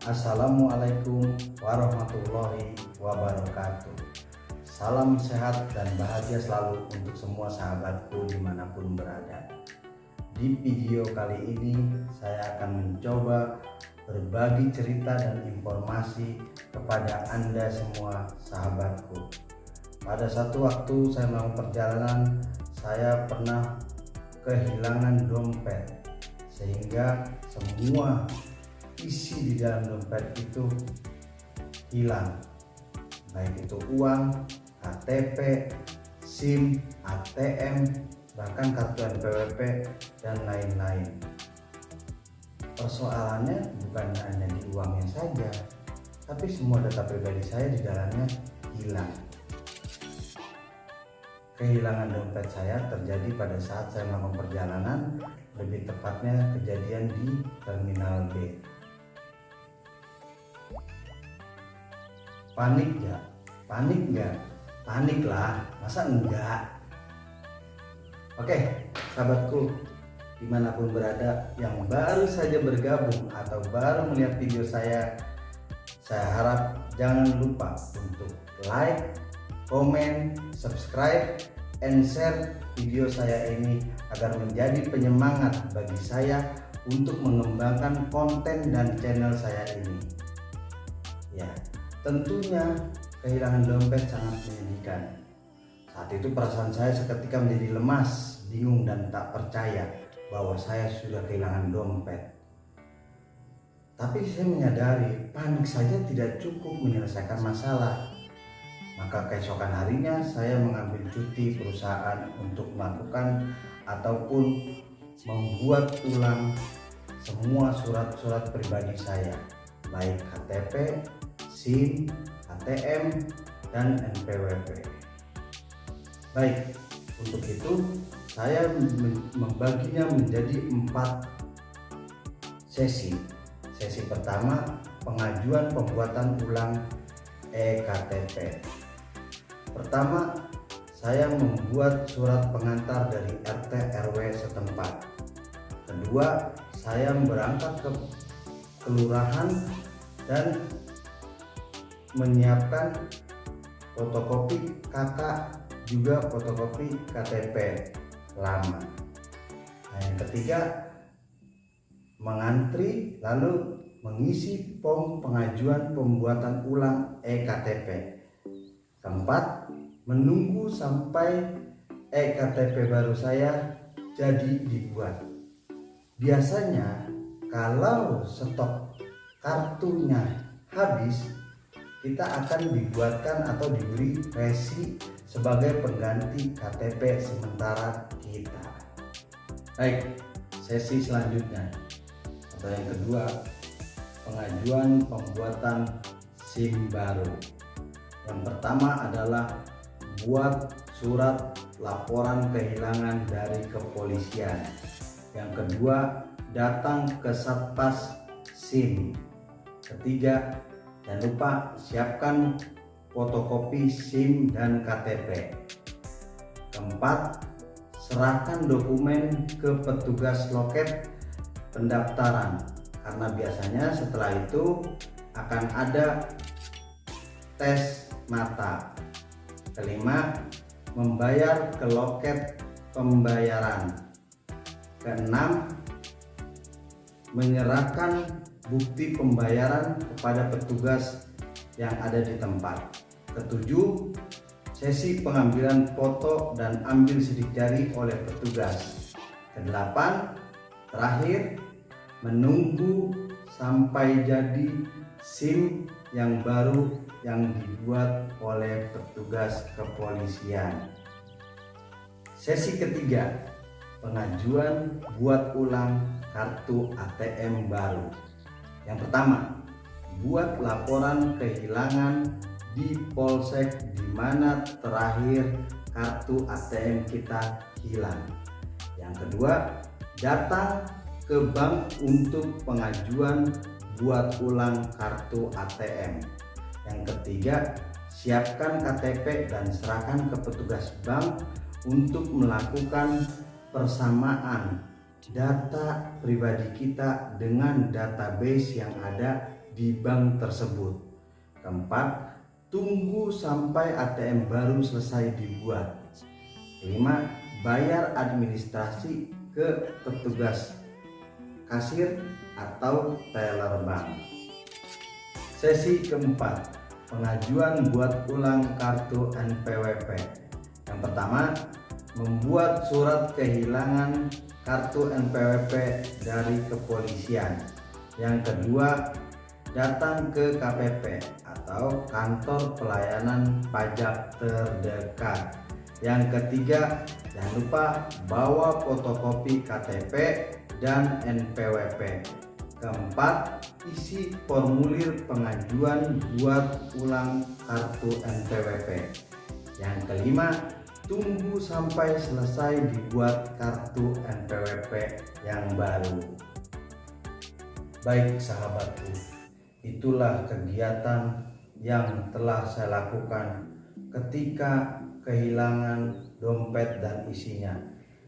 Assalamualaikum warahmatullahi wabarakatuh. Salam sehat dan bahagia selalu untuk semua sahabatku dimanapun berada. Di video kali ini saya akan mencoba berbagi cerita dan informasi kepada Anda semua sahabatku. Pada satu waktu saya melakukan perjalanan, saya pernah kehilangan dompet, sehingga semua isi di dalam dompet itu hilang, baik itu uang, KTP, SIM, ATM, bahkan kartu NPWP dan lain-lain. Persoalannya bukan hanya di uangnya saja, tapi semua data pribadi saya di dalamnya hilang. Kehilangan dompet saya terjadi pada saat saya melakukan perjalanan, lebih tepatnya kejadian di Terminal B. Panik gak? Panik gak? Panik lah, masa enggak? Oke, sahabatku dimanapun berada yang baru saja bergabung atau baru melihat video saya harap jangan lupa untuk like, komen, subscribe, and share video saya ini agar menjadi penyemangat bagi saya untuk mengembangkan konten dan channel saya ini. Ya, tentunya kehilangan dompet sangat menyedihkan. Saat itu perasaan saya seketika menjadi lemas, bingung dan tak percaya bahwa saya sudah kehilangan dompet. Tapi saya menyadari panik saja tidak cukup menyelesaikan masalah. Maka keesokan harinya saya mengambil cuti perusahaan untuk melakukan ataupun membuat ulang semua surat-surat pribadi saya, baik KTP, SIM, ATM, dan NPWP. Baik, untuk itu saya membaginya menjadi 4 sesi. Sesi pertama, pengajuan pembuatan ulang eKTP. Pertama, saya membuat surat pengantar dari RT RW setempat. Kedua, saya berangkat ke kelurahan dan menyiapkan fotokopi KK juga fotokopi KTP lama. Nah, yang ketiga, mengantri lalu mengisi form pengajuan pembuatan ulang eKTP. Keempat, menunggu sampai eKTP baru saya jadi dibuat. Biasanya kalau stok kartunya habis, kita akan dibuatkan atau diberi resi sebagai pengganti KTP sementara kita. Baik, sesi selanjutnya atau yang kedua, pengajuan pembuatan SIM baru. Yang pertama adalah buat surat laporan kehilangan dari kepolisian. Yang kedua, datang ke Satpas SIM. Ketiga, jangan lupa siapkan fotokopi SIM dan KTP. Keempat, serahkan dokumen ke petugas loket pendaftaran, karena biasanya setelah itu akan ada tes mata. Kelima, membayar ke loket pembayaran. Keenam, menyerahkan bukti pembayaran kepada petugas yang ada di tempat. Ketujuh, sesi pengambilan foto dan ambil sidik jari oleh petugas. Kedelapan, terakhir, menunggu sampai jadi SIM yang baru yang dibuat oleh petugas kepolisian. Sesi ketiga, pengajuan buat ulang kartu ATM baru. Yang pertama, buat laporan kehilangan di Polsek di mana terakhir kartu ATM kita hilang. Yang kedua, datang ke bank untuk pengajuan buat ulang kartu ATM. Yang ketiga, siapkan KTP dan serahkan ke petugas bank untuk melakukan persamaan data pribadi kita dengan database yang ada di bank tersebut. Keempat, tunggu sampai ATM baru selesai dibuat. Kelima, bayar administrasi ke petugas kasir atau teller bank. Sesi keempat, pengajuan buat ulang kartu NPWP. Yang pertama, membuat surat kehilangan kartu NPWP dari kepolisian. Yang kedua, datang ke KPP atau kantor pelayanan pajak terdekat. Yang ketiga, jangan lupa bawa fotokopi KTP dan NPWP. Keempat, isi formulir pengajuan buat ulang kartu NPWP. Yang kelima, tunggu sampai selesai dibuat kartu NPWP yang baru. Baik sahabatku, itulah kegiatan yang telah saya lakukan ketika kehilangan dompet dan isinya,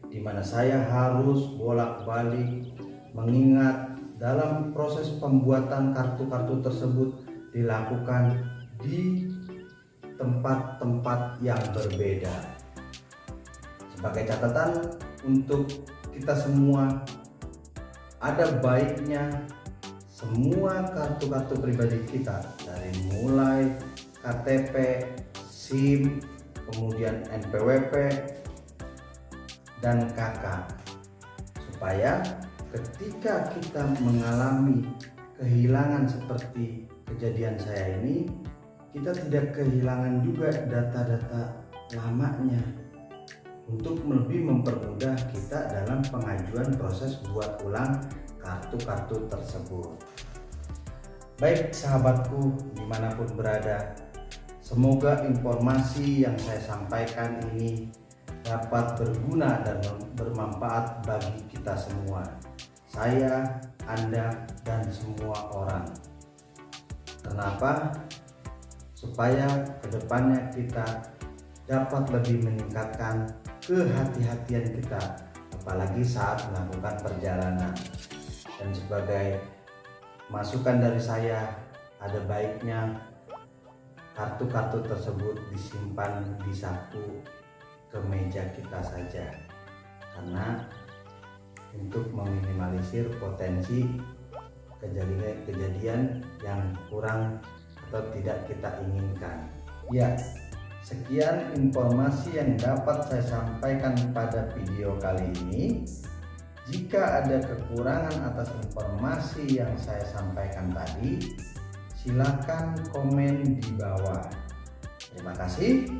di mana saya harus bolak-balik mengingat dalam proses pembuatan kartu-kartu tersebut dilakukan di tempat-tempat yang berbeda. Sebagai catatan untuk kita semua, ada baiknya semua kartu-kartu pribadi kita, dari mulai KTP, SIM, kemudian NPWP dan KK, supaya ketika kita mengalami kehilangan seperti kejadian saya ini, kita tidak kehilangan juga data-data lamanya, untuk lebih mempermudah kita dalam pengajuan proses buat ulang kartu-kartu tersebut. Baik sahabatku, dimanapun berada, semoga informasi yang saya sampaikan ini dapat berguna dan bermanfaat bagi kita semua. Saya, Anda, dan semua orang. Kenapa? Supaya kedepannya kita dapat lebih meningkatkan kehati-hatian kita, apalagi saat melakukan perjalanan. Dan sebagai masukan dari saya, ada baiknya kartu-kartu tersebut disimpan di saku kemeja kita saja, karena untuk meminimalisir potensi kejadian yang kurang atau tidak kita inginkan. Ya, sekian informasi yang dapat saya sampaikan pada video kali ini. Jika ada kekurangan atas informasi yang saya sampaikan tadi, silakan komen di bawah. Terima kasih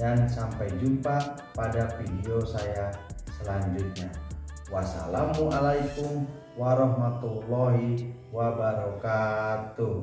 dan sampai jumpa pada video saya selanjutnya. Wassalamualaikum warahmatullahi wabarakatuh.